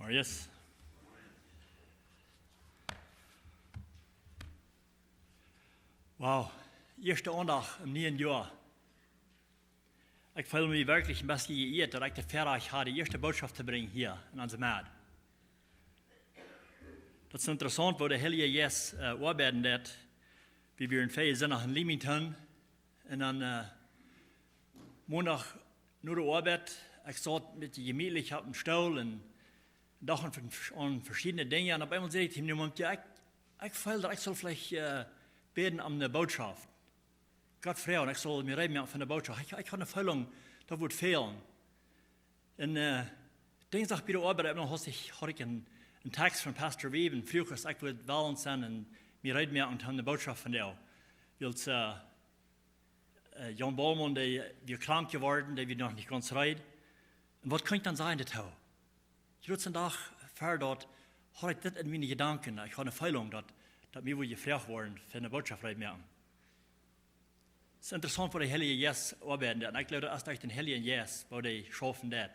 Marius. Wow, eerste aandag im neuen Jahr. Ich fühle mich wirklich ein bisschen geehrt, dass ich die Fähigkeit habe, die erste Botschaft zu bringen hier in unserem Markt. Das ist interessant, wo der Heilige jetzt arbeiten wird, wie wir in Ferien sind nach Leamington. Und dann Montag nur die Arbeit. Ich saß mit die gemütlich auf dem Stuhl und dachte an verschiedene Dinge. Und auf einmal sehe ich ihm jemand, ja, ich fühle, dass ich soll vielleicht beten an der Botschaft. Gott freu, und ich soll mir reden von der Botschaft. Ich habe eine Füllung, das wird fehlen. Und Dienstag bei der Arbeit hatte ich einen Text von Pastor Weben. Früher, ich würde wählen sein und mir reden mehr an der Botschaft von der. Jan Ballmann, der wir krank geworden, der wir noch nicht ganz reden. Und was kann ich dann sagen, das? Ich habe einen Tag vor dort, habe ich das in meine Gedanken. Ich habe eine Füllung, dass mir wohl gefragt worden für eine Botschaft reden mehr. Es ist interessant, wo der Heilige Geist arbeiten. Und ich glaube, erst durch den Heiligen Geist, wo die schaffen das.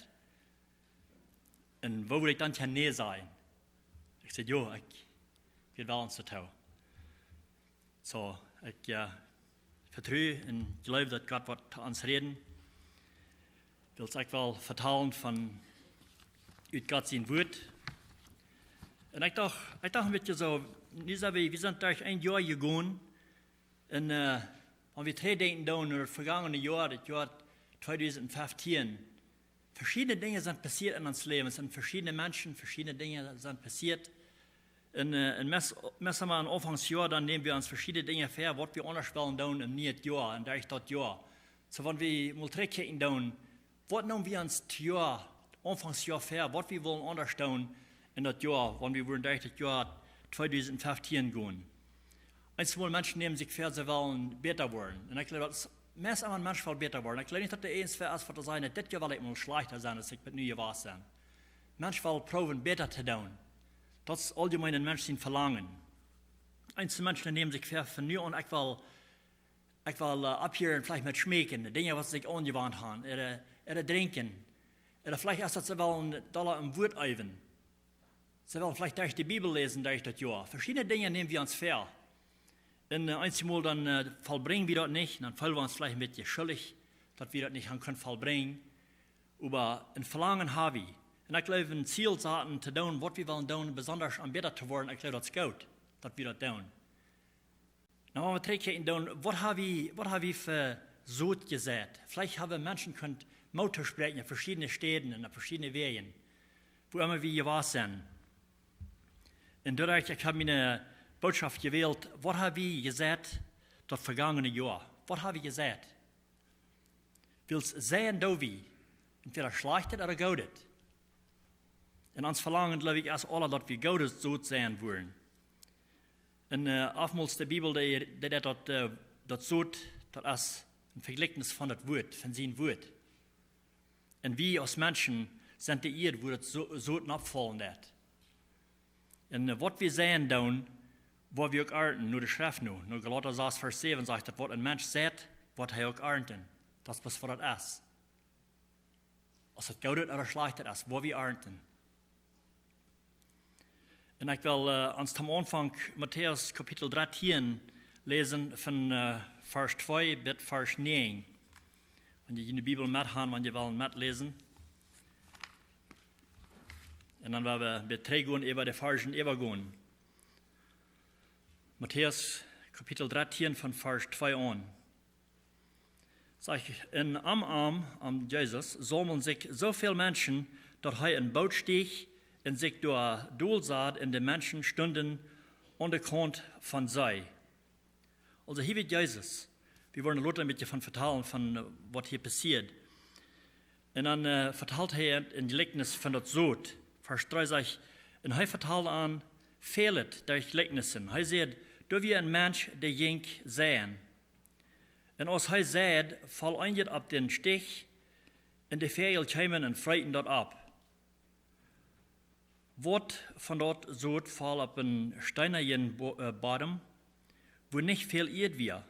Und wo will ich dann ja näher sein? Ich sage, ja, ich will uns zu tun. So, ich vertraue und glaube, dass Gott wird zu uns reden. Ich will es auch vertalen von Gott sein Wort. Und ich dachte mit dir so, wir sind durch ein Jahr gegangen. Und wenn wir denken an das vergangene Jahr, das Jahr 2015, verschiedene Dinge sind passiert in uns Leben. Es sind verschiedene Menschen, verschiedene Dinge sind passiert. Und messen wir am Anfangsjahr, dann nehmen wir uns verschiedene Dinge vor, was wir anders wollen tun im neuen Jahr, und durch das Jahr. So, wenn wir mal zurückgucken tun, was nehmen wir uns das Jahr, Anfangsjahr vor, was wir wollen anders tun in das Jahr, wenn wir durch das Jahr 2015 gehen. Einmal Menschen nehmen sich vor, sie wollen besser werden. Und ich glaube, dass meist einmal Menschen wollen besser werden. Ich glaube nicht, dass der eins für das sein, dass das Jahr will ich mal schlechter sein, als ich mit New Jahr sein. Menschen wollen probieren, besser zu tun. Das ist allgemein ein Menschen verlangen. Einzelne Menschen nehmen sich vor, von nu an, ich will abhören, vielleicht mit schmecken, Dinge, was sie sich angewandt haben, oder trinken. Oder vielleicht erst, dass sie wollen, da im Wort üben. Sie wollen vielleicht durch die Bibel lesen, durch das Jahr. Verschiedene Dinge nehmen wir uns vor. Und einmal dann vollbringen wir das nicht, dann fühlen wir uns vielleicht ein bisschen schuldig, dass wir das nicht können vollbringen. Aber ein Verlangen habe ich. Und ich glaube, ein Ziel zu tun, was wir wollen tun, besonders am besser zu werden, ich glaube, das ist gut, dass wir das tun. Dann wollen wir zurückgehen, was habe ich für Sod gesät? Vielleicht haben Menschen Motor sprechen in verschiedenen Städten, in verschiedenen Wegen, wo immer wir gewahr sind. Und dadurch, ich habe meine Botschaft gewählt, was habe ich gesät das vergangene Jahr? Was habe ich gesät? Willst sehen, da wie? Entweder schlecht oder gut. Und uns verlangen, glaube ich, erst alle, dass wir Gottes so sehen wollen. Und oftmals die Bibel, das sagt, das ist ein Vergleichnis von das Wort, von seinem Wort. Und wir als Menschen sind die wo das so abfallen wird. Und was wir sehen, dann, wo wir auch ernten, nur die Schrift nur. Nur Galater 6, Vers 7 sagt, dass was ein Mensch sät, wird er auch ernten. Das ist, was das ist. Als es gut oder schlecht ist, wo wir ernten. Und ich will uns am Anfang Matthäus Kapitel 13 lesen von Vers 2 bis Vers 9. Wenn ihr in die Bibel mithaben, wenn ihr wollen mitlesen. Und dann werden wir beträgen über die Versen übergehen. Matthäus Kapitel 13 von Vers 2 an. Sag ich, in am Jesus sammeln sich so viele Menschen, dass er in Boot stieg und sich durch Dulsaat in den Menschen stunden an der Kant von sei. Also hier wird Jesus. Wir wollen Leute ein bisschen von vertellen, von was hier passiert. Und dann vertelt er in die Gleichnis von das Sod. Vers 3 sagt, und er vertelt an, fehlet durch Gleichnissen. Er sagt, da wir ein Mensch, der jink sehen. Und als er sagt, fall einget ab den Stich, und die Vögel kämen und freiten dort ab. Wort von dort Sod fall auf einen steinernen Boden, wo nicht viel Erd wir.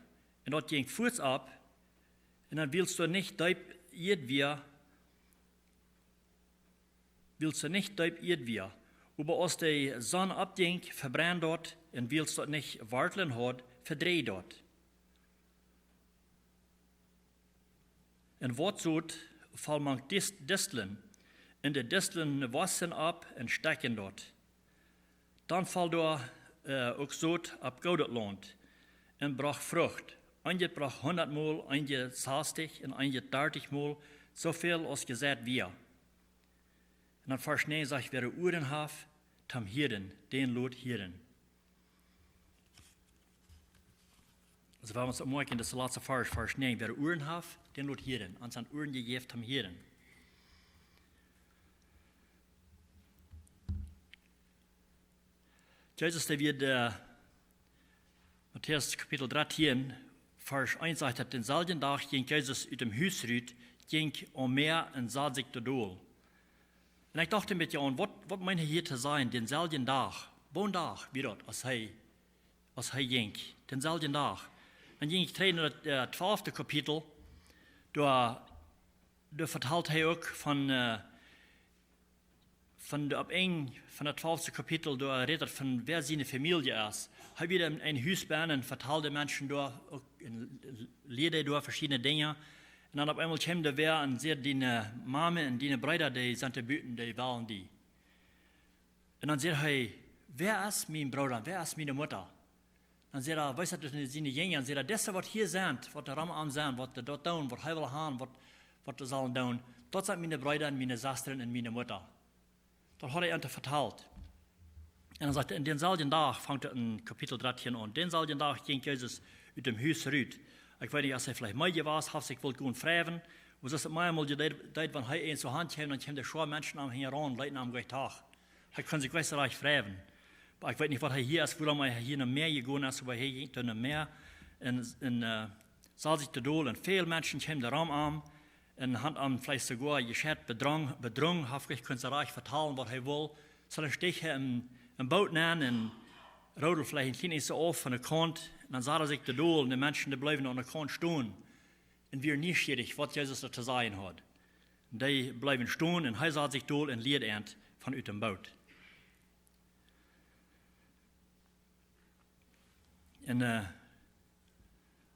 Und dort ging Fuß ab, und dann willst du nicht deib Erd wir, willst du nicht deib ied wir, aber als die Sonne abdenkt, verbrennt dort, und willst du nicht warteln hat, verdreh dort. En wat zoet, val man distelen, en de distelen wassen ab en stekken dort. Dan val door ook zoet op goud land, en bracht vrucht. Eindje bracht 100 mol, eindje 60 en eindje 30 mol, zoveel als gezet wir. En dan vers 9 zegt, wer uren haf, tam hieren, den lood hieren. Also wenn wir uns ummerken, das laatste vers 9, wer uren haf, den lood hieren. An zijn uren gegeven, tam hieren. Jesus, der wird Matthäus Kapitel 13, Vers 1 sagt, dat denzelfde dag ging Jesus uit dem huis uit, ging om meer en zat zich te doel. En ik dacht een beetje aan, wat meint hij hier te zijn, denzelfde dag, woon dag, wie dat, als hij ging, denzelfde dag. Dan ging ik terug naar het 12e kapitel, daar vertelt hij ook van het 12e kapitel, daar redt het van wer zijn familie is. Hij weer een huis bij en vertelde mensen door, ook leerde door verschillende dingen. En dan op eenmaal kwam er weer en zei die mama en die bruider, die zijn te buiten, die waren die. En dan zei hij, wer is mijn broeder, wer is mijn moeder? Dan zei hij, wees dat zijn jongen, en zei hij, deze wat hier zijn, wat de rammen aan zijn, wat de dat doen, wat hij wil gaan, wat ze zullen doen, dat zijn mijn bruider en mijn zusteren en mijn moeder. Dat had hij aan te verteld. En dan zegt hij, in denzelfde dag, vangt het in kapitel 13 aan, denzelfde dag ging Jezus uit dem huis uit. Ik weet niet, als hij vielleicht meidje was, had zich wel gewoon vragen. Was is het mij eenmaal gedaan, wanneer hij eens zo hand kwam, dan kwamen de schoon mensen aan hem aan, leiden aan hem dag. Hij kon zich best recht vragen. Maar ik weet niet wat hij hier is, waarom hij hier naar meer gegaan is, waar hij ging naar meer. En zal zich te doel. En veel mensen kwamen de raam aan. En had hem vielleicht sogar geschätzt, bedrungen, hoffentlich können sie reich vertalen, was er will. So dann steht er im Boot an und rodelt vielleicht ein kleines so auf von der Kant. Und dann sah sich der Doel und die Menschen, die bleiben an der Kant stehen. Und wir neugierig, was Jesus da zu sagen hat. Und die bleiben stehen und er sah sich Doel und lied ent von ut dem Boot. Und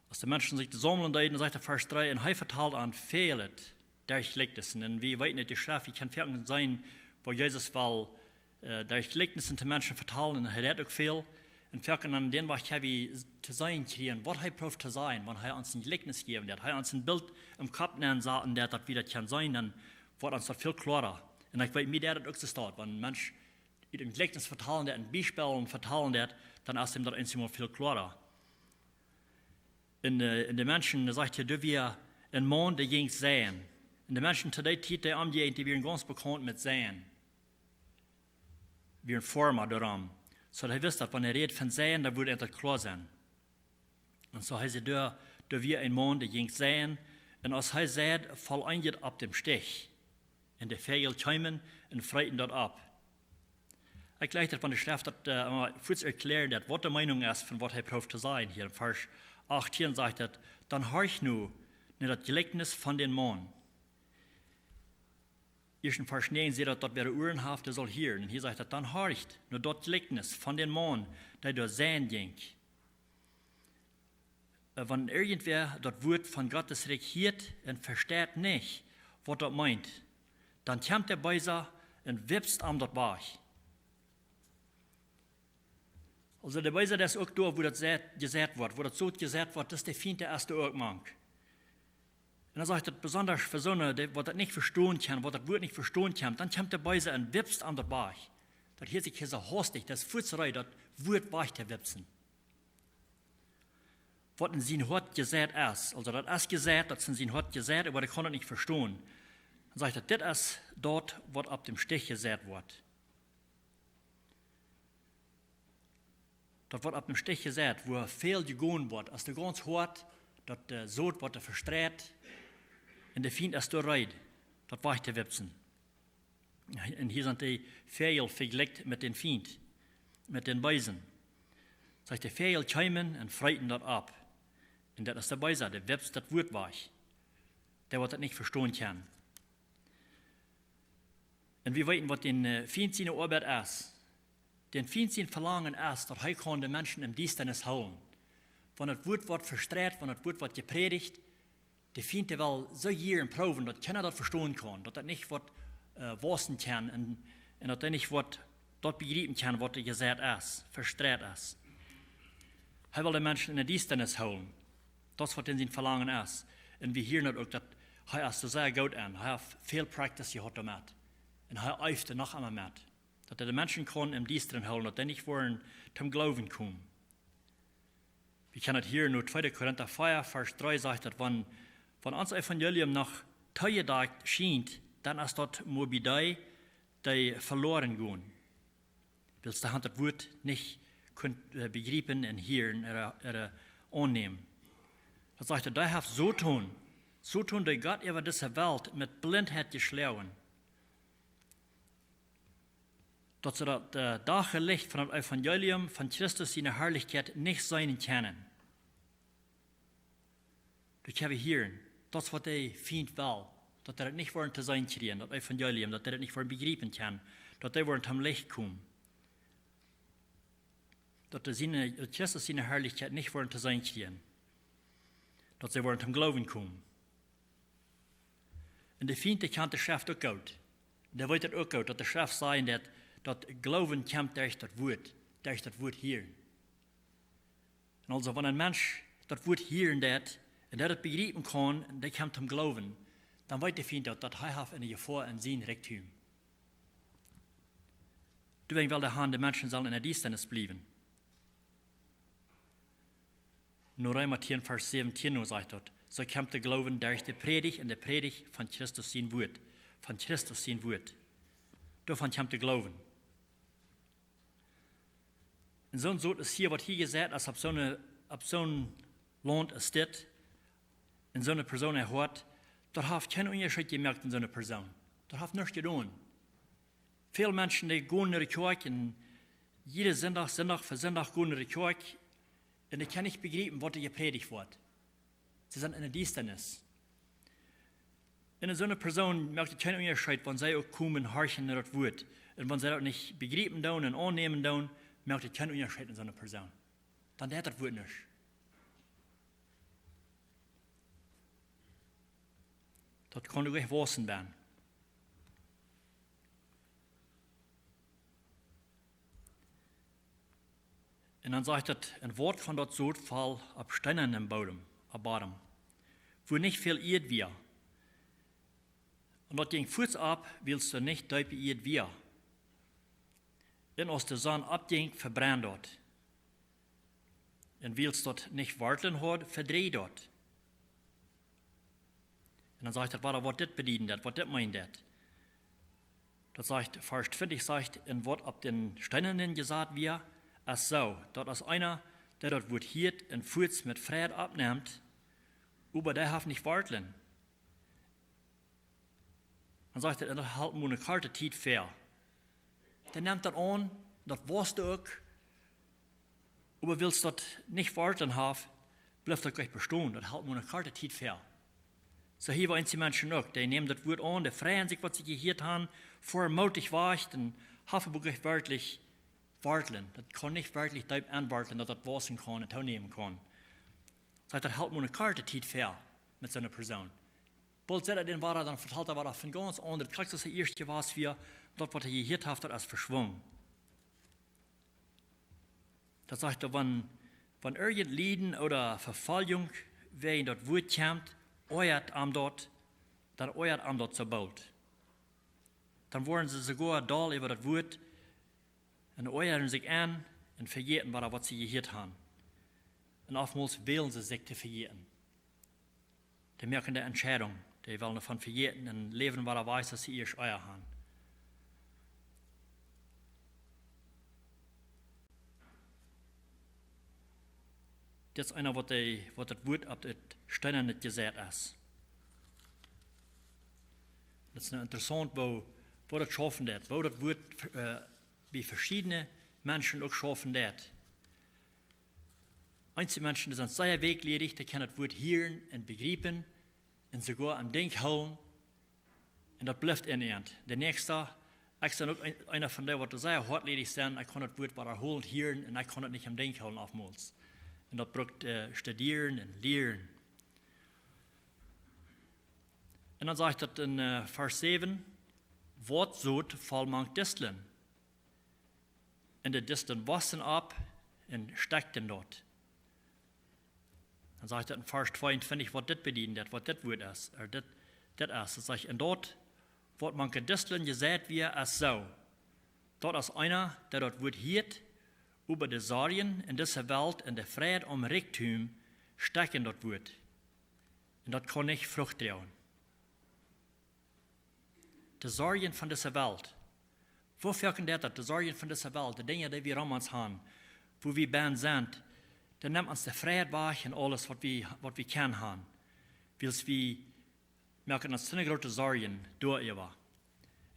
als die Menschen sich sammeln, dann sagt der Vers 3, und er vertalt an vielet Gleichnissen. Und wir weten nicht, die Schrift, ich kann fertig sein, wo Jesus will Gleichnissen den Menschen vertalen, und er redet auch viel. Und fertig an den, was wir zu sein kriegen, was er braucht zu sein, wenn er uns ein Gleichnis geben wird. Er uns ein Bild im Kopf nennen sagt, der das wieder kann sein, dann wird uns das viel klarer. Und ich weiß, mir der das auch so steht, wenn ein Mensch ein Gleichnis vertalen, der ein Beispiel vertalen wird, dann ist ihm das einmal viel klarer. In de mensen, zegt hij, dat we een man die ging zijn. En de mensen te die tijd, die waren ganz bekannt met zijn. Wir Former daarom. So hij wist dat wanneer hij redt van zijn, dan wordt het klaar zijn. En zo hij zei, dat we een man die ging zijn. En als hij zei, val eindelijk op dem Stich. En de vegel komen en freiten dat op. Ik leg dat van de schrift dat voets erklären dat wat de Meinung is van wat hij proeft te zijn hier in vers 18 sagt er, dann horch nu naar dat Gleichnis van den Mann. Hier in Vers 9 zegt dat wer Uhrenhafte soll hören. Und hier sagt er, dann horcht nur dat Gleichnis von den Mann, der durch sein ging. Wenn irgendwer das Wort von Gottes regiert und versteht nicht, was das meint, dann kommt der Beiser und wipst am dort Bach. Also der Beiser, das ist auch da, wo das gesagt wird, wo das so gesagt wird, das ist der Feind der erste Urkmann. Und er sagt, das besonders für so eine, die das nicht verstehen kann, wo das Wort nicht verstehen kann, dann kommt der Beiser und wipst an der Bach. Das hört sich hier so hastig, das Futzerei, das Wort Bach der Wipsen. Was in sein Hort gesagt ist, also das ist gesagt, das in sein Hort gesagt, aber der kann das nicht verstehen. Dann sagt er, das ist dort, was ab dem Stich gesagt wird. Das wird ab dem Stich gesagt, wo viel gegangen wird, als der ganz hart, dass der Sod wird verstreut, und der Feind ist bereit, das war der Wipsen. Und hier sind die Vögel vergleicht mit den Feind, mit den Beisen. Sagt der Vögel kommen und freiten das ab. Und das ist der Beiser, der wipst das Wort weich. Der wird das nicht verstehen kann. Und wir weten, was den Feind seine Arbeit ist. Den Feind sein Verlangen ist, dass er kann die Menschen im Dienstnis holen. Wenn das Wort wird verstreut, wenn das Wort wird gepredigt, der Feind will so hier proben, dass keiner das verstehen kann, dass das nicht wird wissen kann und dass er nicht wird dort begreifen kann, was gesagt ist, verstreut ist. Er will die Menschen in den Dienstnis holen. Das, was in sein Verlangen ist. Und wir hören auch, dass er ist so sehr gut an. Er hat viel Praxis gehabt damit. Und er eifte noch einmal mit. Dass er die Menschen kann im Dienst holen, dass die nicht wollen zum Glauben kommen. Wir können das hier nur 2. Korinther 4, Vers 3 sagt, dass wenn uns Evangelium nach Teilgedacht scheint, dann ist dort Morbidei, die verloren gehen. Weil sie das Wort nicht begreifen und hören oder annehmen. Das sagt er, die hat so tun, die Gott über diese Welt mit Blindheit geschlagen. Dass sie das Daglicht von dem Evangelium von Christus seine Herrlichkeit nicht sein können. Du kannst hören, das, was der Feind will, dass er nicht wollen zu sein kriegen, das Evangelium, dass er das nicht wollen begreifen kann, dass er wollen zum Licht kommen. Dass Christus seine Herrlichkeit nicht wollen zu sein kriegen. Dass sie wollen zum Glauben kommen. Und der Feind, der kann die Schrift auch gut. Der weiß auch gut, dass die Schrift sagt, dass Glauben kommt durch das Wort hören. Und also, wenn ein Mensch das Wort hören hat, und der das begreifen kann, und der kommt zum Glauben, dann weiß der Feind, dass er hat eine Gefahr in sein Reichtum. Deswegen will der Herr, die Menschen sollen in der Dienstnis bleiben. Nur Römer 10, Vers 17 sagt dort, so kommt der Glauben durch die Predigt und der Predigt von Christus sein Wort. Von Christus sein Wort. Davon kommt der Glauben. Und so ist hier, was hier gesagt ist, ob so ein Land ist das, in so eine Person hat, dort hat kein Unterschied gemerkt in so einer Person. Dort hat nichts getan. Viele Menschen, die gehen in die Kirche und jeden Sonntag für Sonntag gehen in die Kirche und die können nicht begreifen, was gepredigt wird. Sie sind in der Dienstnis. In so einer Person merkt kein Unterschied, wenn sie auch kommen und horchen in das Wort. Und wenn sie das nicht begreifen und annehmen, merkt kein Unterschied in so einer Person. Dann hat das Wort nicht. Das kann ruhig wissen werden. Und dann sagt er, ein Wort von dort so Fall ab Steinen im Bodem, wo nicht viel Erd wir. Und dort ging Fuß ab, willst du nicht dort Erd wir. Denn als der Sonne abging, verbrennt dort. Und willst dort nicht warten hat, verdreht dort. Und dann sagt er, was das bedient, was das meint. Das sagt, Vers 20 sagt, ein Wort ab den Steinen gesagt wir, als so, dass als einer, der dort wird hielt und Fuß mit Freiheit abnimmt, aber der hat nicht warten. Dann sagt er, das halt mir eine Karte Zeit fair. Der nimmt das an, das weißt du auch, aber willst du das nicht warten haben, bleibt das gleich bestehen, das halt mir eine Karte Zeit fair. So hier waren die Menschen auch, die nehmen das Wort an, die freuen sich, was sie gehört haben, vormutig wacht und haben wirklich wörtlich warten. Das kann nicht wirklich anwarten, dass das wissen kann und nehmen kann. Sagt, das hält mir eine Karte Zeit fair mit so einer Person. Bald sagt er den Wahrer, dann vertelt er was von ganz anderen. Kriegst du das erste, was wir, dort, was er gehört hat, das ist verschwunden. Das sagt er, wenn irgend Leiden oder Verfolgung wegen das Wort kommt, euert am dort so bald. Dann wollen sie sogar da über das Wort und euern sich an und vergessen, was sie gehört haben. Und oftmals wählen sie sich zu vergessen. Die merken die Entscheidung, die wollen davon vergessen und leben, was er weiß, dass sie erst Eier haben. Das ist einer, was das Wort ab den Steinen nicht gesagt ist. Das ist interessant, wo das schaffen wird, wo das Wort wie verschiedene Menschen auch schaffen wird. Einige Menschen die sind sehr wegledig, die können das Wort hören und begreifen und sogar am Denk holen und das bleibt in ihnen. Der Nächste, Ich bin auch einer von denen, die sehr hartledig sind, ich kann das Wort wiederholen, hören, und ich kann das nicht im Denken halten oftmals. Und das braucht studieren und lernen. Und dann sagt das in Vers 7, Wort zoet, val mank distelen. Und de distelen wassen ab und steckten dort. Dann sagt er in Vers 22, was das bedient, was das Wort ist. Das ist. Dann sagt ich, und dort wird man gedistelen gesagt wie als so. Dort ist einer, der dort Wort hielt, über die Sorgen in dieser Welt und der Friede um Reichtum stecken dort Wort. Und das kann nicht Frucht tragen. Die Sorgen von dieser Welt. Wofür kann das? Die Sorgen von dieser Welt, die Dinge, die wir um uns haben, wo wir ben sind, dann nimmt uns der Friede weg und alles, was wir können haben. Weil wir merken uns ziemlich große Sorgen durch ihr.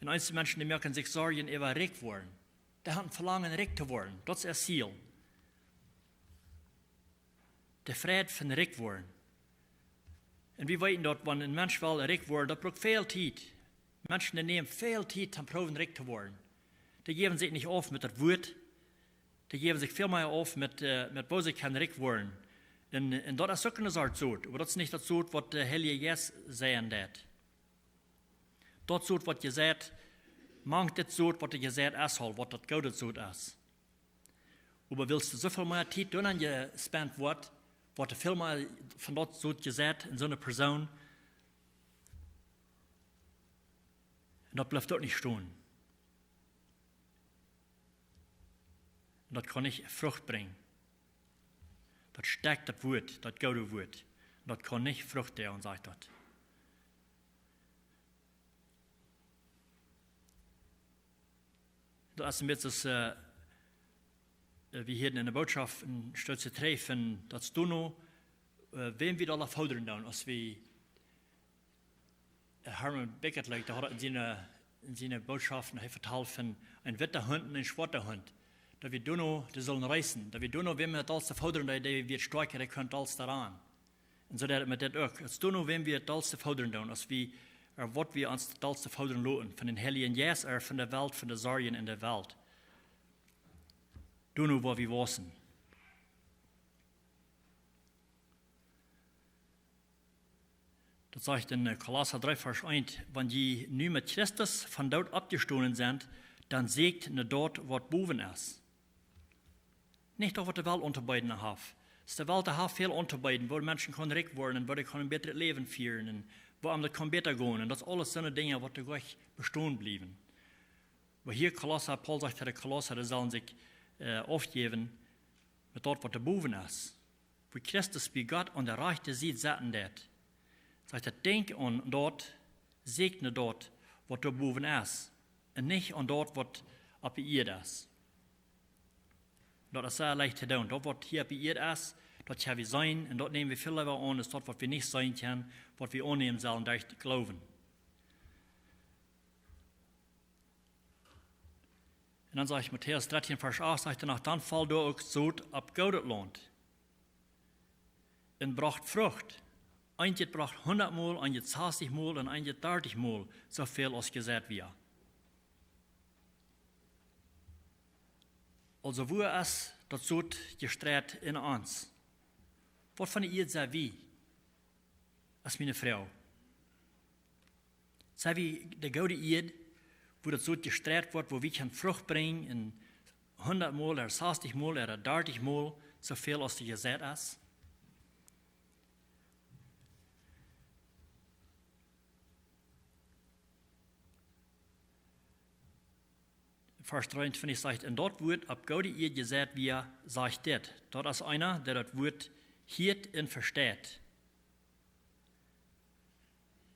Und einige Menschen, die merken sich Sorgen über reich worden. Die haben Verlangen, reich zu werden. Das ist ihr Ziel. Der Friede von reich worden. Und wir wissen dort, wenn ein Mensch will reich werden, das braucht viel Zeit. Menschen, die nehmen viel Zeit, um proben reich zu werden. Die geben sich nicht auf mit dem Wort. Die geben sich viel mehr auf mit wo sie kann reich werden. Und das ist auch eine Art Zut. Aber das ist nicht das Zut, was der Heilige Jesus sagen wird. Das Zut, was ihr sagt, mangt das Zut, was ihr gesagt ist, was das gute Zut ist. Aber willst du so viel mehr Zeit tun, an je spend wird, was du viel mehr von das Zut gesagt in so einer Person, und das bleibt dort nicht stehen. Und das kann nicht Frucht bringen. Das steckt das Wort, das gute Wort. Und das kann nicht Frucht tragen, sagt das. Das ist ein bisschen, wie hier in der Botschaft in Stütze treffen, dass du noch, wem wir alle fordern dann, als wir Herman Beckett, der hat in seiner Botschaften vertalt von ein wetter Hund und ein schwarzer Hund. Da wir noch, die sollen reißen. Da wir noch, wenn wir das fordern, die wird stärker, der könnte alles daran. Und so dat mit das auch. Als noch, wenn wir das fordern, als wir, was wir uns das fordern lassen, von den Heiligen Jesus, von der Welt, von der Sorgen in der Welt. Noch, wo wir wissen. Das sagt in Kolosser 3, Vers 1, wenn die nu mit Christus von dort abgestohlen sind, dann sägt ne dort, was boven ist. Nicht auch, was die Welt unterbeiden hat. Die Welt hat viel unterbeiden, wo Menschen können reich werden, wo sie ein besseres Leben führen, und wo es kann besser gehen. Und das ist alles so eine Dinge, die gleich bestehen bleiben. Aber hier Kolosser, Paul sagt, die Kolosser, die sollen sich aufgeben mit dort, was der boven ist. Wo Christus bei Gott an der rechten Seite sitzen wird. Sagt er, denk an dort, segne dort, was da boven ist. Und nicht an dort, was ab bei ihr ist. Das ist sehr leicht zu tun. Dort, was hier bei ihr ist, dort können wir sein. Und dort nehmen wir viel lieber an, als dort, was wir nicht sein können, was wir annehmen sollen, durch Glauben. Und dann sage ich, Matthäus 13, Vers 8, sagt er nach, dann fällt du auch so ab Goudet Land. Und bracht Frucht. Eintje bracht 100 Mal, eintje 60 Mal und eintje 30 Mal so viel als gesagt wird. Also wo ist das so gestreut in uns? Was von ihr sei wie? Als meine Frau. Sei wie der gute Eid, wo das so gestreut wird, wo wir kann Frucht bringen in 100 Mal oder 60 Mal oder 30 Mal so viel als die gesagt ist? Vers 23 sagt, und dort wird ab Gott ihr gesagt, wie er sagt das. Dort ist einer, der das Wort hielt und versteht.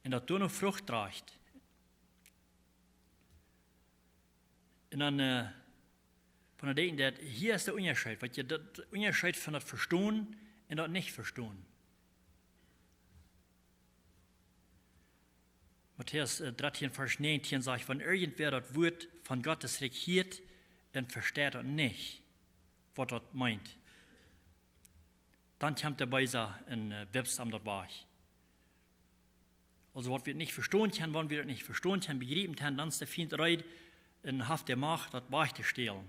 Und das nur noch Frucht trägt. Und dann, von der denken, hier ist der Unterschied, weil ihr das Unterschied von das Verstehen und das Nicht-Verstehen. Matthäus 13, Vers 19 sagt, wenn irgendwer das Wort von Gottes regiert, dann versteht er nicht, was das meint. Dann kommt der Beiser in Websam dort war. Also, was wir nicht verstehen können, wenn wir das nicht verstehen können, begreifen können, dann ist der Feind bereit, en haft der Macht, dat weich te stelen.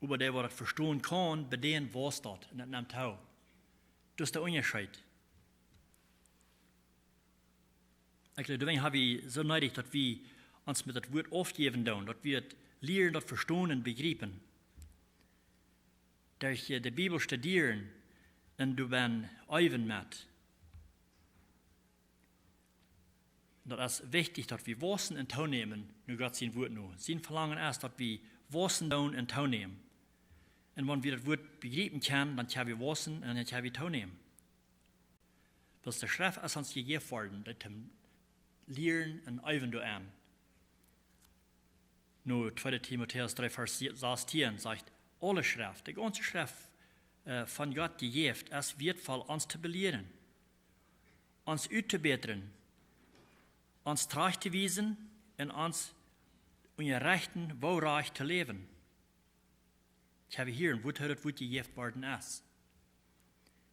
Aber der, wat het verstoren kan, bij den was dat, en dat neemt hou. Dus de onderscheid. Deswegen habe ich so neidig, dass wir uns mit das Wort aufgeben doen, dass wir es lernen, das verstehen und begreifen. Dass die Bibel studieren und du ben üben mit. Das ist wichtig, dass wir Wassen in Tau nehmen, nur Gott sein Wort nur. Sein Verlangen ist, dass wir Wassen tun in Tau nehmen. Und wenn wir das Wort begreifen können, dann können wir Wassen und dann können wir Tau nehmen. Was der Schrift ist uns gegeben worden, dass Lehren und üben du an. Nur 2. Timotheus 3, Vers 16 sagt, alle Schrift, die ganze Schrift von Gott gegeben, es wird für uns zu belehren, uns auszubessern, uns treu zu wiesen und uns unser rechten Wohlreich zu leben. Ich habe hier ein Wort gehört, das gegeben worden ist.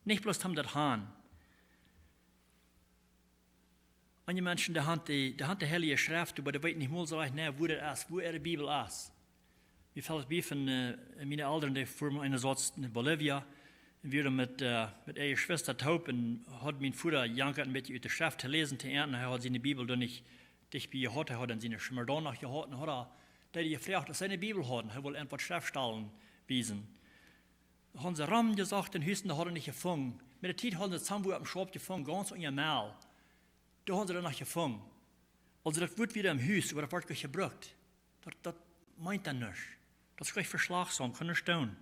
Nicht bloß haben das Hahn. Manche Menschen, die haben die Heilige Schrift, aber die wissen nicht mal so recht, wo das ist, wo ihre Bibel ist. Mir fällt es bei von meinen Eltern, die vor einer Satz in Bolivia, wir mit ihrer Schwester taub und hat mein Vater jankert ein bisschen aus der Schrift zu lesen, zu ernten, er hat seine Bibel dann nicht dicht bei ihr gehabt, er hat dann seine Schmerdon noch gehabt, und hat er gefragt, dass seine Bibel hat, er will einfach Schriftstellen wiesen. Da haben sie Ram gesagt, den Hüsten, da hat er nicht gefangen. Mit der Zeit haben sie zusammen am Schwab gefangen, ganz in ihr Maul. Da haben sie dann noch gefangen. Also das wird wieder im Haus, aber das wird gleich gebraucht. Das meint er nicht. Das ist gleich verschlagsam, kann nicht tun.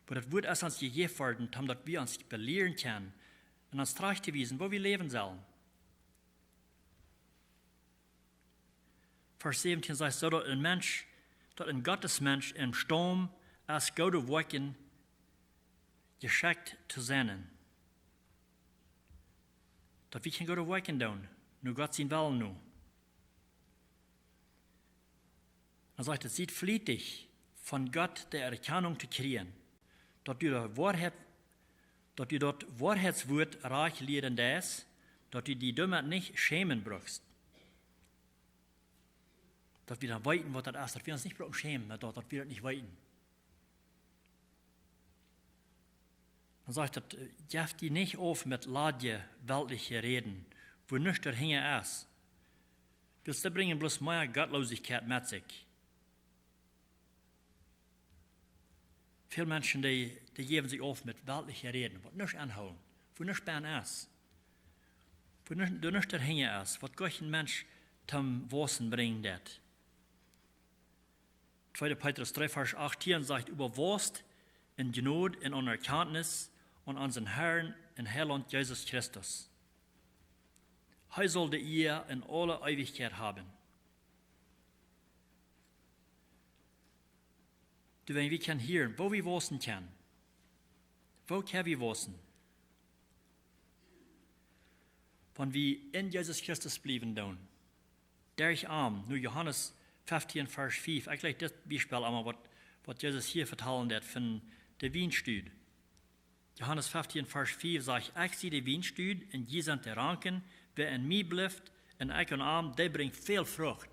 Aber das wird erst uns gegeben werden, damit wir uns belehren können und uns treu zu wiesen, wo wir leben sollen. Vers 17 sagt so, dass ein Gottesmensch im Sturm als gute Wolken geschickt zu sein. Dass wir keine gute Wolken tun, nur Gott sein Willen nur. Er sagt, es sieht flietig von Gott der Erkennung zu kriegen, dass du dort Wahrheitswort reich lehren darfst, dass du die Dummheit nicht schämen brauchst. Dass wir dann weiten, was das ist, dass wir uns nicht brauchen schämen, dass wir das nicht weiten. Er sagt, dass gebt die nicht auf mit ladje weltliche Reden, wo nichts dahinter ist. Willst du bringen bloß mehr Gottlosigkeit mit sich? Viele Menschen, die geben sich auf mit weltlichen Reden, was nichts anhauen, wo nichts bein ist, wo nichts dahinter ist, was Gott ein Mensch zum Wissen bringen wird. 2. Petrus 3, Vers 18 sagt, überwurst in Gnade, in Anerkenntnis und unseren Herrn und Heiland Jesus Christus. Er sollte ihr in alle Ewigkeit haben. Wenn wir können hören, wo wir wissen können. Wo können wir wissen? Wenn wir in Jesus Christus bleiben tun. Der ich arm, nur Johannes 15, Vers 5. Ich lege das Beispiel einmal, was Jesus hier vertellen hat von der Weinstüd. Johannes 15, Vers 5 sagt, ich sehe die Weinstüd und die sind die Ranken, wer in mir bleibt und ich und arm, der bringt viel Frucht.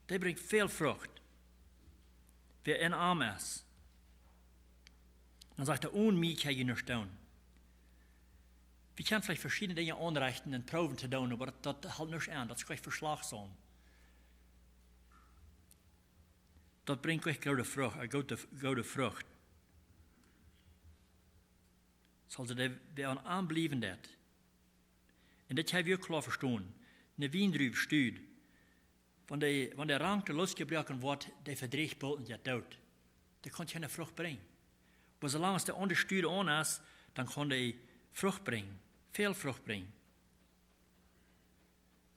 Der bringt viel Frucht. Wer in arm ist. Dann sagt er, ohne mich kann ich nicht tun. Wir können vielleicht verschiedene Dinge anrichten und proben zu tun, aber das hält nicht an, das ist gleich verschlagsam. Das bringt gleich gute Frucht. Also wer an aanblijven dat. En dat hebben we ook klar verstaan. Een wiendruif stuurt. Wanneer der Rank losgebrochen wordt, der verdreigt Bolten ja dood. Der kann keine Frucht bringen. Aber solange es der andere Stuhl an ist, dann kann der Frucht bringen. Viel Frucht bringen.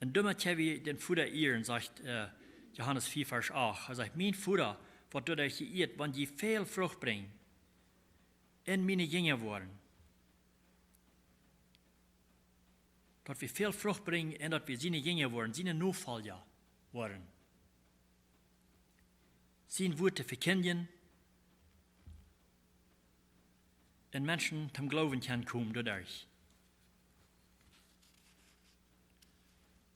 Und damit haben wir den Futter ehren, sagt Johannes 4, Vers 8. Er sagt, mein Futter, was du euch geirrt, wenn die viel Frucht bringen, in meine Jünger worden. Dass wir viel Frucht bringen und dass wir seine Jünger worden, seine Nachfolger worden. Sein Worte verkündigen und Menschen zum Glauben können kommen dadurch.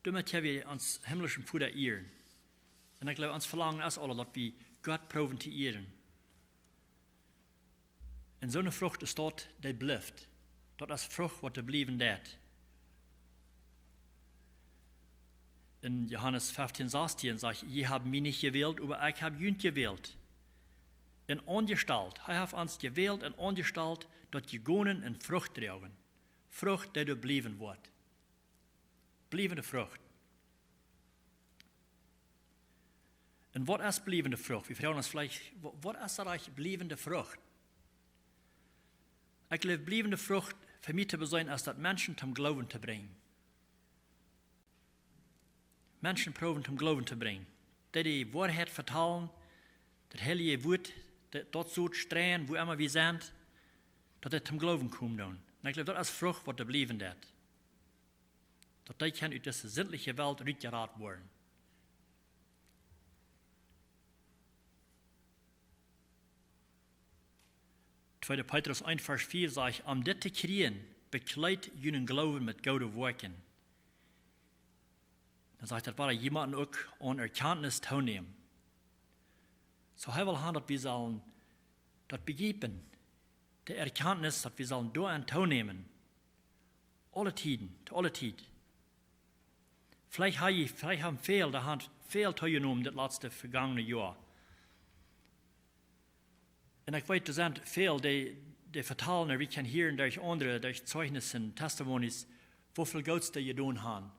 Damit haben wir uns himmlischen Vater ehren. En ik geloof, ons verlangen is alle dat we God proeven te eren. En zo'n vrucht is dat, die blijft. Dat is vrucht wat te blijven dat. In Johannes 15, 16 zegt, je hebt mij niet gewählt, maar ik heb jullie gewählt. In ongestalt, hij heeft ons gewählt en ongestalt, dat je gonen en vrucht dragen. Vrucht die er blijven wordt. Blijvende vrucht. En wat is blijvende vrucht? We vragen ons vielleicht, wat is er eigenlijk blijvende vrucht? Ik geloof, blijvende vrucht voor mij te zijn, als dat mensen zum Glauben te brengen. Menschen proben zum Glauben te brengen. Die Wahrheit vertalen, dat heilige woord, dat soort stralen, wo immer wir sind, dat het zum Glauben komt dan. En ik geloof, dat is vrucht wat er blijven dat. Dat die kan uit deze zindelijke wereld uitgeraad worden. Tweede Petrus 1, Vers 4 zegt, om dit te krijgen, bekleed jullie Glauben met goede werken. Dan zegt dat waar jemand ook aan erkenntnis toenemen. Zo hij wil dat we zullen dat begrijpen. De erkenntnis dat we zullen door aan toenemen. Alle tijden, te alle tijd. Vielleicht haben veel, de hand veel toegenomen dit laatste vergangene jaar. En ik weet, er zijn veel die vertalen, wie kan horen durch andere, durch Zeugnissen, Testimonies, hoeveel Gods die gedaan haben.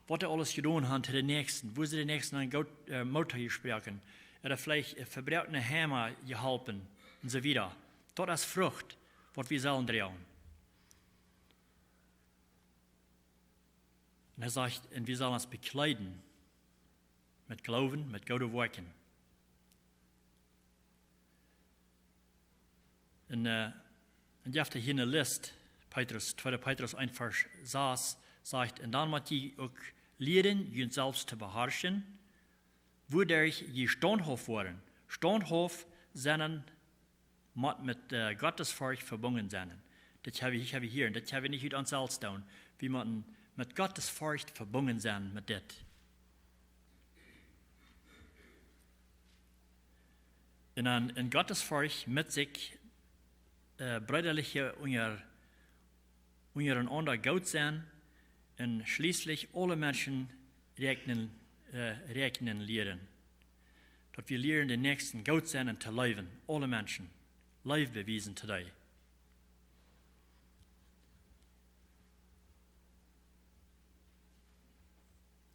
Wat er alles gedaan haben zu den Nächsten, wo sie den Nächsten an Gott Mutter gesprochen, oder vielleicht verbrauchte Hämmer geholfen und so weiter. Das ist Frucht, was wir sollen tragen. Und er sagt, und wir sollen uns bekleiden mit Glauben, mit guten Werken. Und je hebt hier eine Liste, 2. Petrus 1, Vers 6, sagt, und dann muss je auch lernen, je selbst zu beherrschen, wodurch je standhaft worden. Standhaft zijn mit Gottesfurcht verbunden zijn. Das habe ich hier, und das habe ich nicht uit ons selbst doen. Wir müssen mit Gottesfurcht verbunden sein mit das. In Gottesfurcht mit sich brüderliche untereinander gut sein und schließlich alle Menschen rechnen lernen. Dass wir lernen, den Nächsten gut sein und zu leben. Alle Menschen. Live bewiesen today.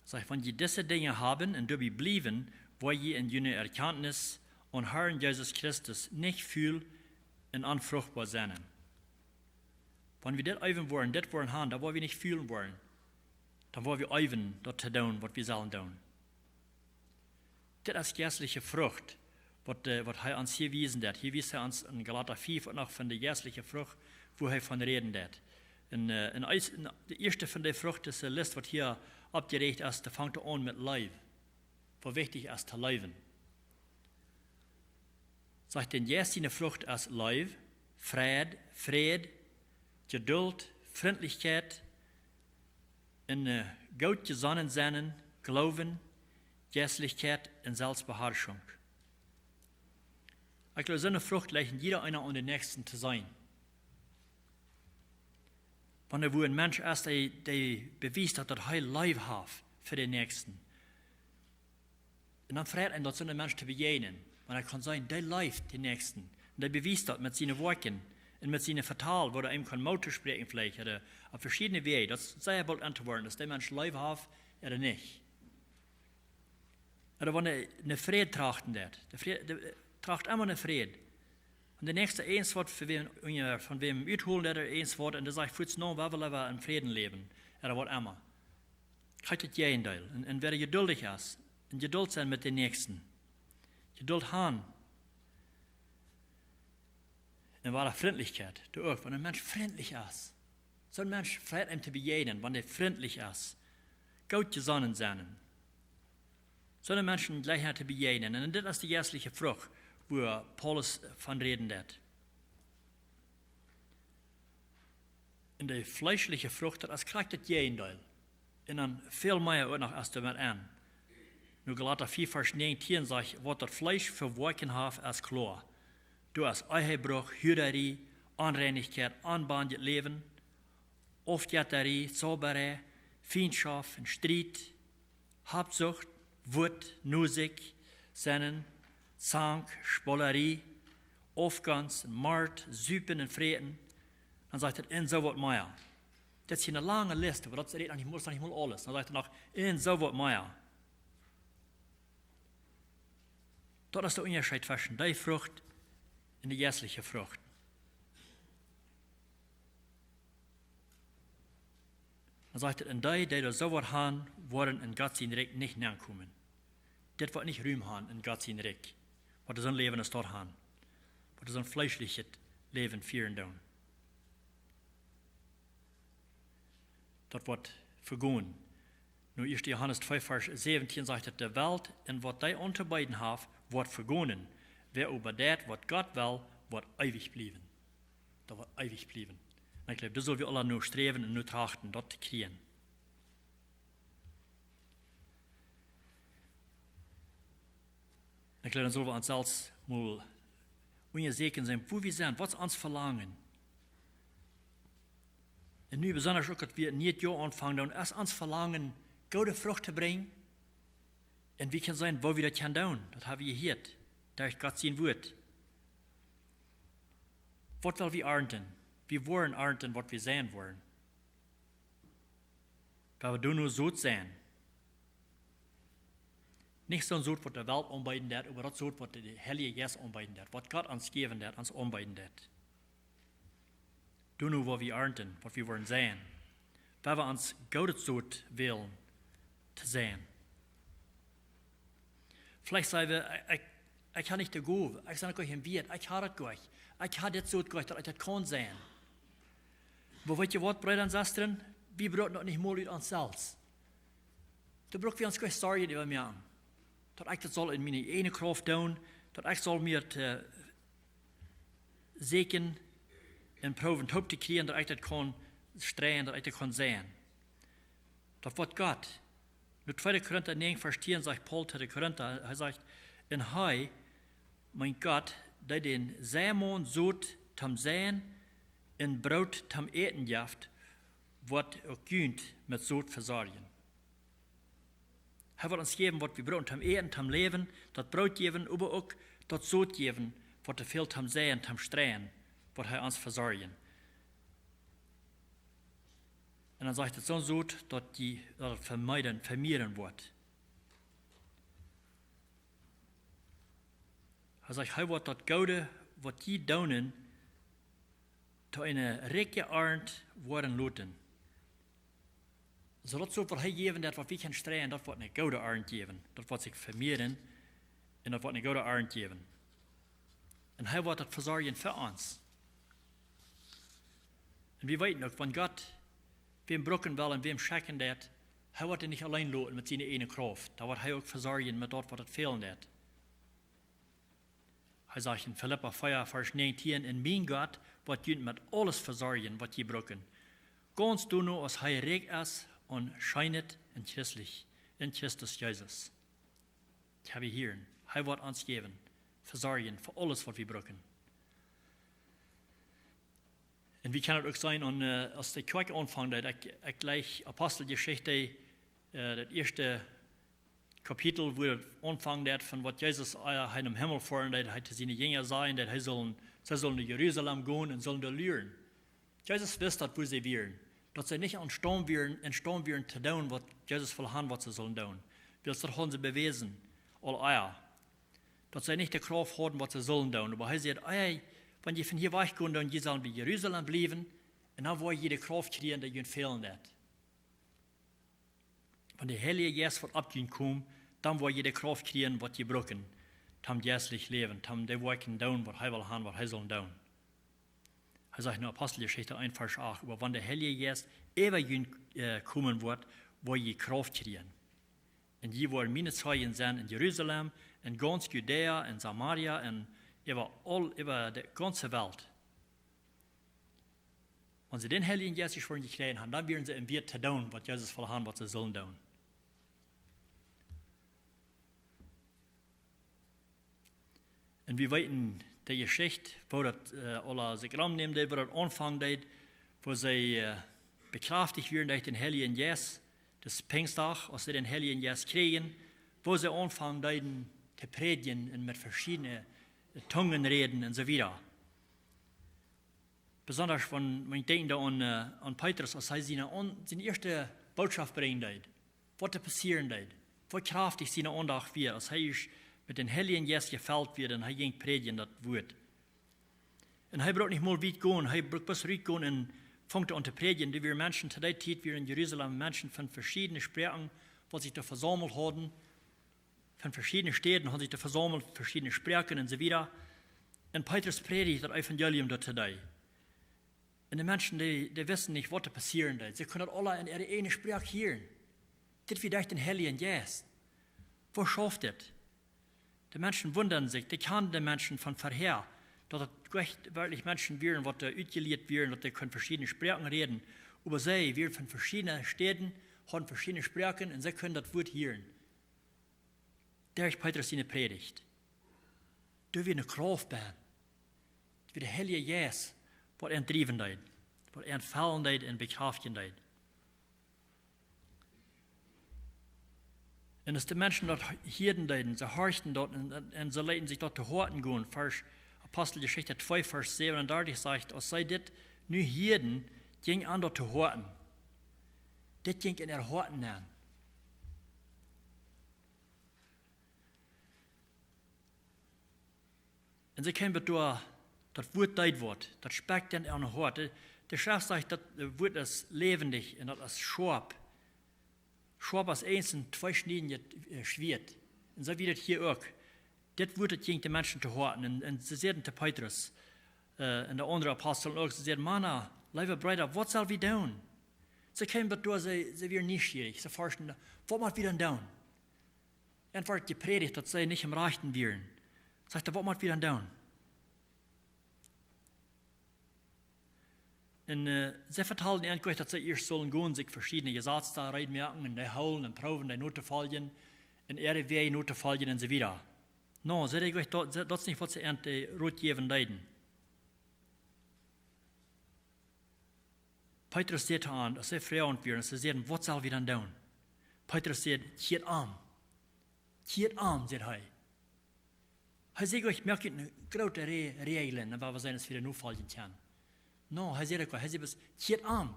Sag, wenn je diese Dinge haben und dabei bleiben, wo je in jener Erkenntnis an Herrn Jesus Christus nicht viel und unfruchtbar sein. Wenn wir das üben wollen, das wollen haben, da wollen wir nicht fühlen wollen, dann wollen wir üben, das zu tun, was wir sollen tun. Das ist geistliche Frucht, was er uns hier wiesen hat. Hier wies er uns in Galater 5 und auch von der geistlichen Frucht, wo er von reden hat. In der erste von der Frucht ist eine Liste, was hier abgeregt ist, da fängt er an mit Leib. Was wichtig ist, zu leben. Sagt den erste Frucht ist Leib, Fried, Geduld, Freundlichkeit, in gut gesonnen sein, Glauben, Geistlichkeit und Selbstbeherrschung. Ich glaube, so eine Frucht legt jeder einer an den Nächsten zu sein. Wenn er wo ein Mensch ist, der beweist hat, dass er Leib hat für den Nächsten. Und dann freut ihn, dass so ein Mensch zu begegnen. Und er kann sagen, der leibt den Nächsten. Und der beweist das mit seinen Worten und mit seinen Vertal, wo er ihm kann Mauter sprechen vielleicht, oder auf verschiedene Wege. Das sei er bald antworten, dass der Mensch Leib hat oder nicht. Oder wenn er eine Friede trachten wird. Der tracht immer eine Friede. Und der nächste eins Wort von wem uitholen, der eins Wort, und der sagt, für noch, wir wollen in Frieden leben. Oder was immer. Kriegt das Gegenteil. Und wer geduldig ist, und Geduld sein mit den Nächsten. Geduld haben. Und wahre Freundlichkeit. Du auch, wenn ein Mensch freundlich ist. So ein Mensch freut ihm zu begegnen, wenn er freundlich ist. Gut gesonnen sein. So ein Menschen gleich zu begegnen. Und das ist die geistliche Frucht, wo Paulus von reden hat. In der fleischliche Frucht, das kriegt das Gegenteil. Und dann viel mehr auch noch erst damit an. Nu Galater 4, Vers 19 sagt, wat dat Fleisch verworken heeft als klar. Du als Eihebruch, Hüderie, Anreinigkeit, anbahndet Leben, Oftjatterie, Zauberei, Feindschaft, Streit, Habsucht, Wut, Musik, Sennen, Zank, Spollerie, Aufgans, Mord, Süpen en Vreten. Dan zegt het in zo wat meer. Dat is een lange lijst, maar dat is niet mal alles. Dan zegt het nog in zo wat meer. Dat is de onderscheid tussen die vrucht en de geestliche vrucht. Dan zegt het, en die er zo wat gaan, worden in Gods Rijk niet aankomen. Dit wordt niet ruim gaan in Gods Rijk. Wat is een leven is dort gaan. Wat is een fleischliches leven vieren doen. Dat wordt vergoen. Nu 1. Johannes 2, Vers 17 zegt het, de welt en wat die unterbeiden heeft, wordt vergonen. Wer over dat wat God wil, wordt eeuwig blijven. Dat wordt eeuwig blijven. En ik geloof, dat zullen we alle nu streven en nu trachten, dat te krijgen. En ik geloof, dan zullen we ons zelfs mal onzeker zijn, wo we zijn, wat is ons verlangen. En nu besonders ook dat we niet jou aanvangen, als ons verlangen, goede vrucht te brengen. En wie kan zijn, wo we dat gaan doen? Dat hebben we gehoord. Daar is God zijn woord. Wat wil we ernten? We worden ernten wat we zijn worden. Dat we doen nu zoet zijn. Niet zo'n zoet wat de welt aanbieden dat, maar dat zoet wat de Heilige Geest aanbieden dat. Wat God ons geven dat, ons aanbieden dat. Doen nu wat we ernten, wat we worden zijn. Waar we ons goud zoet willen te zijn. Vielleicht sagen wir, ich habe nicht die Gabe, ich sage euch ein Wert, ich habe das gleich. Ich habe das so gleich, dass ich das kann sein. Aber weet je wat, Brüder und Schwestern? Wir brauchen das nicht mal uns selbst. Da brauchen wir uns gleich Sorge über mich an. Dass ich das soll in meine eigene Kraft tun, dass ich soll mir sichern und proben, zu kriegen, dass ich das kann strähen, dass ich das kann sein. Das wird Gott. In 2. Korinther 9, Vers 10 sagt Paul zu den Korinther, er sagt, in Hij, mein Gott, der den Sämon sot tam Säen, in Brot tam Eten jaft, wird auch günt mit Sot versorgen. Er wird uns geben, was wir brauchen, tam Eten, tam Leben, das Brot geben, aber auch das Sot geben, was er viel tam Säen, tam Strähen, was er uns versorgen. Und dann sagt es so gut, dass das vermehren wird. Er sagt, er wird das Gute, was die tun, zu einer reichen Ernte werden lassen. So das so, was er geben, das was wir können strähen, das wird eine gute Ernte geben. Das wird sich vermehren und das wird eine gute Ernte geben. Und er wird das versorgen für uns. Und wir wissen auch, wenn Gott wem brokken wil en wem schakken dat, hij wordt er niet alleen lopen met zijn ene kracht. Daar wordt hij ook verzorgen met dat wat het fehlen dat. Hij zegt in Philippa 4, Vers 19, en mijn God wordt je met alles verzorgen wat je brokken. Ganz du nu als hij rijk is en schijnet en christelijk, in Christus Jezus. Ik heb je hier. Hij wordt ons geven, verzorgen voor alles wat we brokken. En wie kan het ook zijn, als de kerk aanvangt, dat ik gleich Apostelgeschichte, dat eerste kapitel, wo het aanvangt van wat Jezus in de hemel voert, dat hij te zijn jünger zijn, dat zij zullen naar Jeruzalem gaan en zullen daar leren. Jezus wist dat, wo ze wären. Dat ze niet aanstaan wären te doen, wat Jezus wil hebben, wat ze zullen doen. Dat gaan ze bewezen, al eier. Dat ze niet de kracht hadden, wat ze zullen doen. Maar hij zegt, wenn je von hier weggaan, dan je zal bij Jeruzalem blijven, en dan wil je de kracht krijgen dat je fehlen dat. Wenn de Heilige Geest wordt opgekomen, dan wil je de kracht krijgen wat je brokken, tam geestlich leven, tam de werken doen, wat hij wil hebben, wat hij zal doen. Hij zegt in Apostelgeschichte 1, Vers 8, aber wenn der Heilige Geest ever kommen wird, wil je kracht krijgen. En je wil mijn zeugen zijn in Jeruzalem, in ganz Judäa, in Samaria, en über die ganze Welt. Wenn sie den Heiligen Geist schon gekriegt haben, dann werden sie im Wert zu tun, was Jesus will haben, was sie sollen tun. Und wir weten die Geschichte, wo das alle sich rannehmen, wo das anfangen, wo sie bekraftigt werden durch den Heiligen Geist, das Pfingsttag, als sie den Heiligen Geist kriegen, wo sie anfangen, zu predigen und mit verschiedenen Zungen reden und so weiter. Besonders wenn ich denke an Petrus, als er seine erste Botschaft bringt, was da passieren wird, wie kraftig seine Andacht wird, als er mit den Heiligen Geist gefällt wird und er ging predigen das Wort. Und er braucht nicht mal weit gehen, er braucht bis rausgehen und fängt an zu predigen, die wir Menschen zu der Zeit, wir in Jerusalem Menschen von verschiedenen Sprachen, die sich da versammelt haben, von verschiedenen Städten haben sich da versammelt, verschiedene Sprachen und so weiter. Und Petrus predigt das Evangelium dort today. Und die Menschen, die wissen nicht, was da passieren wird. Sie können alle in ihre eine Sprache hören. Das wird durch den Heiligen Geist. Wo schafft das? Die Menschen wundern sich, die kennen die Menschen von vorher, dass es wirklich Menschen wären, die da ausgelehrt werden, dass die können verschiedene Sprachen reden. Aber sie werden von verschiedenen Städten, haben verschiedene Sprachen und sie können das Wort hören. Durch Petrus seine Predigt. Da wird eine Kraft sein. Das wird der Heilige Geist, was entrieben wird, was entfallen wird und bekraftigen wird. Und als die Menschen dort hirten werden, sie horchten dort und sie leiten sich dort zu Horten gehen. Vers Apostelgeschichte 2, Vers 37 sagt, als sei das nur hirten, ging an dort zu Horten. Das ging in der Horten an. Und sie können durch das Wort deut wird, das speckt dann an der Hort. Der Schrift sagt, das Wort ist lebendig und das ist scharf. Scharf als eins und zwei Schneiden schwert. Und so wird es hier auch. Das Wort ging die Menschen zu horten. Und sie sagten zu Petrus, und der andere Apostel auch, sie sagten, Mann, liebe Brüder, was soll wir tun? Sie können durch, sie werden neugierig. Sie forschen, was muss wir denn tun? Und wird gepredigt, dass sie nicht im Rechten wären. Sagt er, was muss wir denn tun? Und sie vertellen eigentlich, dass sie erst sollen gehen, sich verschiedene Gesetze da reinmerken, und die holen und proben, die Noten fallen, und ihre Wege Noten fallen und so weiter. No, sie sagen, das ist nicht, was sie an die Rot geben leiden. Petrus sagt an, dass sie Frauen werden, sie sagen, was soll wir dann tun? Petrus sagt, geht an, sagt er. Er sagt, ich merke eine große Regeln, aber wir sehen, dass wir nur fallen können. No, hij zei het, geht an.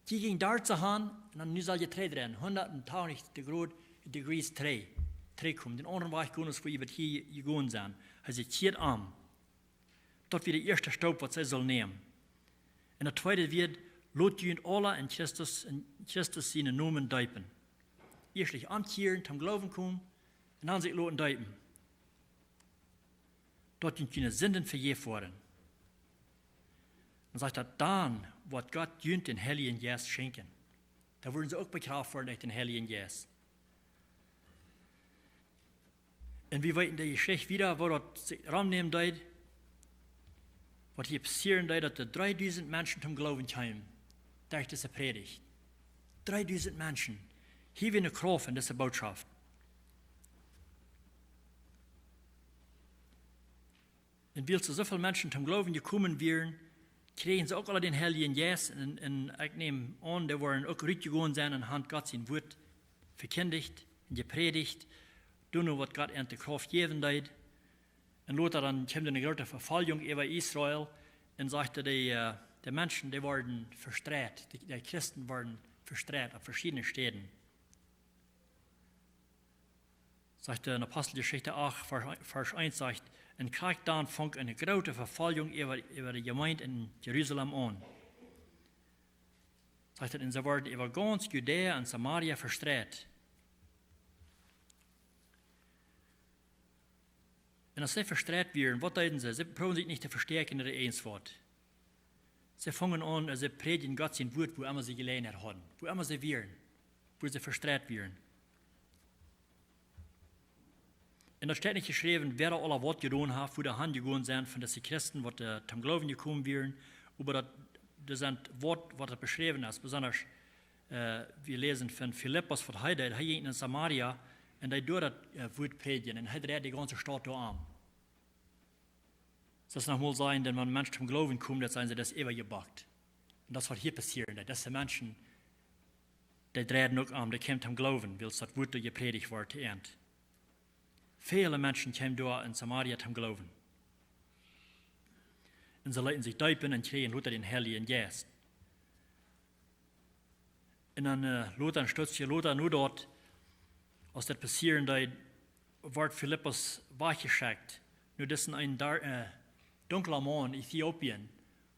Die ging daar zu gaan, en dan nu zal je 3 rennen. 120 degrees 3 kommen. Den anderen war ich gewohnt, wo wir hier gegangen sind. Hij zei, geht an. Dat wird der erste Staub, was sie soll nehmen. Und der zweite wird, lot jünd alle in Christus seine Namen deipen. Erstlich ankehren, zum Glauben kommen, und dann sich loten deipen. Dort jünd keine Sünden vergeben worden. Und sagt er, dann wird Gott jünd den Heiligen Geist schenken. Da wurden sie auch bekraft worden durch den Heiligen Geist. Und wir weiten die Geschichte wieder, wo das sich rannehmen wird, was hier passieren wird, dass 3000 Menschen zum Glauben kamen, durch diese Predigt. 3000 Menschen. Hier wird eine Kraft in dieser Botschaft. Und weil so viele Menschen zum Glauben gekommen wären, kriegen sie auch alle den Heiligen Geist. Und ich nehme an, die waren auch rückgegangen sein anhand Gott sein Wort verkündigt und gepredigt. Dann wird Gott ihnen die Kraft geben wird. Und dann kommt eine große Verfolgung über Israel und sagte, die Menschen, die wurden verstreut, die Christen wurden verstreut auf verschiedenen Städten. Sagt in Apostelgeschichte 8, Vers 1, sagt, und gleich dann fängt eine große Verfolgung über die Gemeinde in Jerusalem an. Sagt er, und sie wurden über ganz Judäa und Samaria verstreut. Und als sie verstreut werden, was tun sie? Sie probieren sich nicht zu verstärken in der Einswort. Sie fangen an, sie predigen Gott sein Wort, wo immer sie gelernt haben, wo immer sie wären, wo sie verstreut werden. Und da steht nicht geschrieben, wer da alle Wort getan hat, wo der Hand gegangen sind, von diesen Christen, die zum Glauben gekommen wären, aber das sind Wort, was beschrieben ist. Besonders, wir lesen von Philippus von Heide, er ging in Samaria, und er dort das Wort predigen, und er dreht die ganze Stadt da an. Das nochmal sein, denn wenn Menschen zum Glauben kommen, dann sind sie das übergebackt. Und das, was hier passiert, dass die Menschen, die drehen noch an, die kommen zum Glauben, weil das Wort gepredigt wird, end. Viele Menschen kommen da in Samaria zum Glauben. Und sie lassen sich taufen und kriegen Luther den Heiligen Geist. Und dann Luther stützt Luther nur dort, als das passiert, da wird Philippus weggeschickt. Nur das ist ein dunkler Mann in Äthiopien,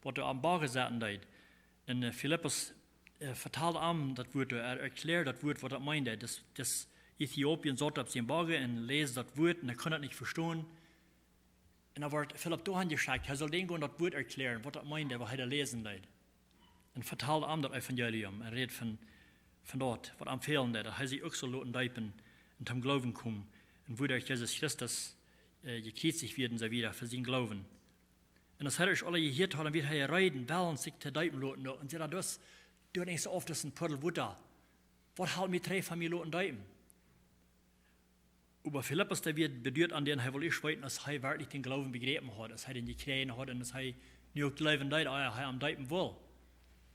wo er am Bau gesessen hat. Und Philippus vertalt ihm das Wort, erklärt das Wort, was er meinte. Das Äthiopien sollte auf den Bau und lesen das Wort, und er kann das nicht verstehen. Und dann wird Philipp dahin geschickt, er soll den das Wort erklären, was er meinte, was er lesen hat. Und vertalt ihm das Evangelium. Er redet von dort, was am Fehlen hat. Er sich auch so lassen deipen und zum Glauben kommen. Und wo durch Jesus Christus gekreuzigt werden, so wieder für seinen Glauben. Und das hat euch alle gehört, und wird er reden, wollen sich zu deipen lassen. Und sie sagen, das tut nicht so oft, das ist ein Puddel Butter. Was halt mir drei von mir lassen deipen? Aber Philippus, der wird bedeutet an den, er will ich weiten, dass er wirklich den Glauben begriffen hat, dass er den gekriegt hat und dass er nicht auch glauben hat, er am deipen will.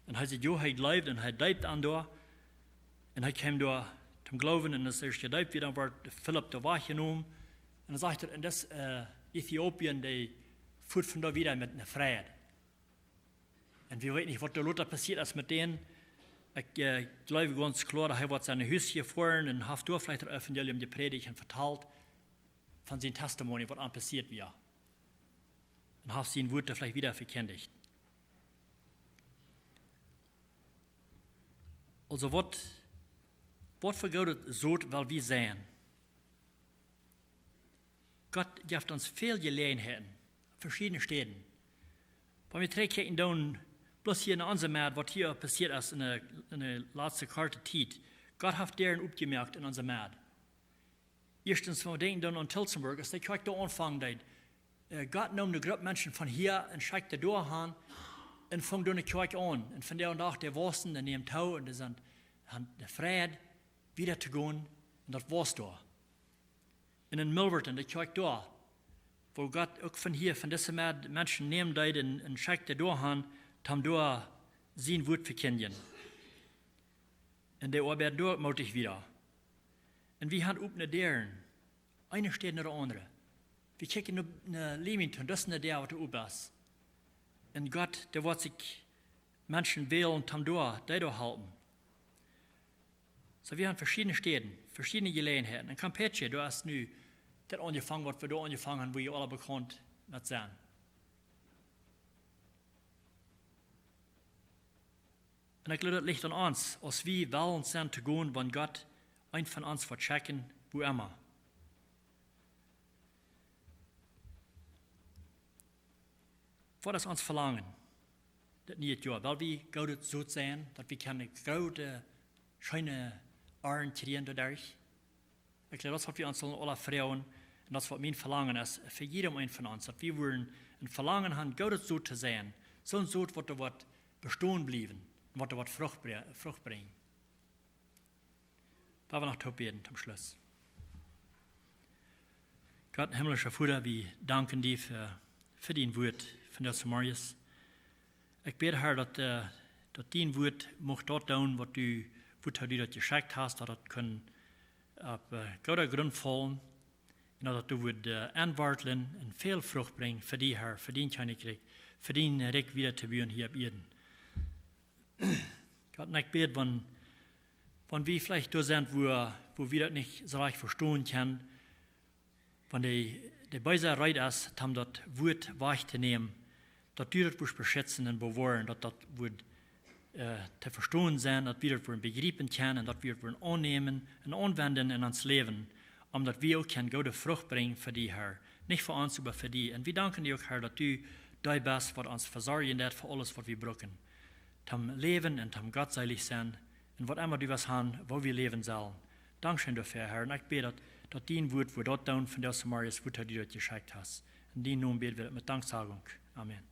Und er sagt, ja, er glaubt und er deipt an da. Und er kam da zum Glauben und als er gedeipt wird, dann wird Philipp da wahrgenommen. Und er sagt, in das Äthiopien, der führt von da wieder mit einer Freiheit. Und wir wissen nicht, was da Luther passiert ist mit denen. Ich glaube ganz klar, dass er wird seine Hüsse gefahren und hat da vielleicht das Evangelium gepredigt und verteilt von seinem Testimony, was an passiert wird. Und hat sein Wort vielleicht wieder verkündigt. Also, was für Gott so, weil wir sehen. Gott gibt uns viel Gelegenheiten, verschiedene Städten. Wenn wir trägt dann bloß hier in unserem Markt, was hier passiert ist in der letzten Karte Zeit. Gott hat deren aufgemerkt in unserem Markt. Erstens, wenn wir denken dann an Tilsenburg, als der Kirche da anfangen, Gott nahm eine Gruppe Menschen von hier und schickte da hin und fängt dann eine Kirche an. Und von der und nach der Wassen, der nehmen Tau und die sind der Fried, wieder zu gehen, und das war's da. Und in Milverton, der Kirche da, wo Gott auch von hier, von diesen Menschen nehmen und schickte da hin, haben da sein Wort verkündigen. Und der arbeitet da mutig wieder. Und wir haben eine deren, eine steht nach der andere. Wir kicken nach Leamington, das ist nicht der, was da oben ist. Und Gott, der wird sich Menschen wählen und haben da, die da halten. So, wir haben verschiedene Städten, verschiedene Gelegenheiten. In Campeche, da ist nu das angefangen, was wir da angefangen haben, wo ihr alle bekannt mit sind. Und ich glaube, das liegt an uns, als wir wollen sind zu gehen, wenn Gott ein von uns wird checken, wo immer. Was ist uns verlangen? Das nicht ja, weil wir Gott so sein, dass wir keine große, schöne Ohren kriegen dadurch. Ich glaube, das hat wir uns alle Frauen, und das was mein Verlangen ist, für jeden einen von uns, dass wir wollen ein Verlangen haben, Gott so zu sein, so ein so, was da wird bestehen bleiben, und was da wird Frucht bringen. Da wir noch beten zum Schluss. Gott, himmlischer Vater, wir danken dir für dein Wort von der Samarias. Ich bete, Herr, dass dein Wort macht dort tun, was du das geschickt hast, dass das können auf guter Grund fallen, und dass du antworten und viel Frucht bringen für dich, Herr, für dein Königreich, für dein Reich wieder zu bauen hier auf Erden. Gott, ich bete, wenn wir vielleicht da sind, wo wir das nicht so leicht verstehen können, wenn die Beiser reit ist, haben das Wort wahrzunehmen, dass du das beschützen und bewahren, dass das wird zu verstehen sein, dass wir das begreifen können, dass wir das annehmen und anwenden in unser Leben, dass wir auch gute Frucht bringen für dich, Herr. Nicht für uns, aber für dich. Und wir danken dir auch, Herr, dass du da bist, was uns versorgen wird für alles, was wir brauchen. Zum Leben und zum Gottseilig sein, und was immer du was haben, wo wir leben sollen. Dankeschön dafür, Herr. Und ich bete, dass dein Wort, wo dort down von der Samarias, wo du das geschickt hast. In deinem Namen beten wir mit Danksagung. Amen.